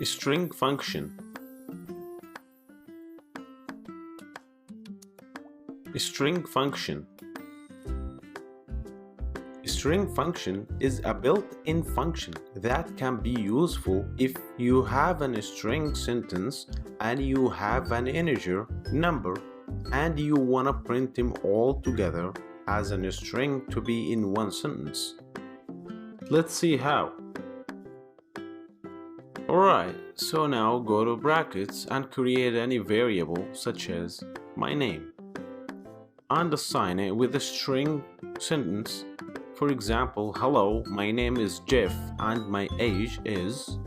String function. String function. String function is a built-in function that can be useful if you have a string sentence and you have an integer number and you want to print them all together as a string to be in one sentence. Let's see how. Alright, so now go to brackets and create any variable such as my name and assign it with a string sentence. For example, hello, my name is Jeff and my age is.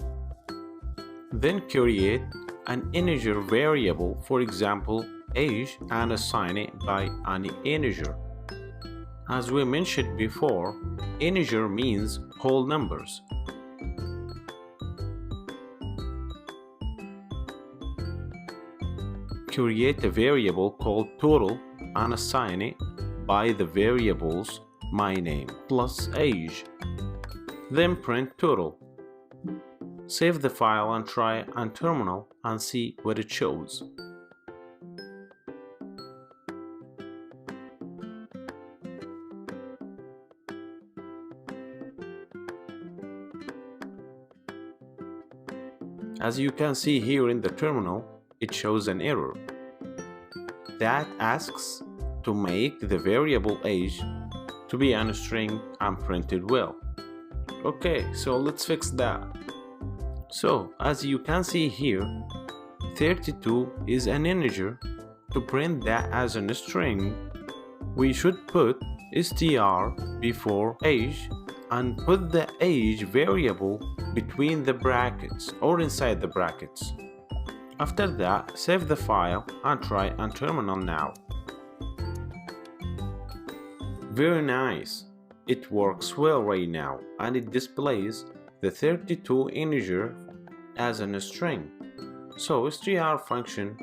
Then create an integer variable, for example, age, and assign it by an integer. As we mentioned before, integer means whole numbers. Create a variable called total and assign it by the variables my name plus age. Then print total. Save the file and try on terminal and see what it shows. As you can see here in the terminal, it shows an error that asks to make the variable age to be on a string and printed well. Okay, so let's fix that. So as you can see here, 32 is an integer. To print that as a string, we should put str before age and put the age variable between the brackets or inside the brackets. After that, save the file and try on terminal now. Very nice. It works well right now and it displays the 32 integer as a string. So str function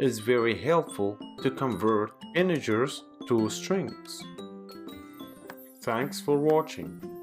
is very helpful to convert integers to strings. Thanks for watching.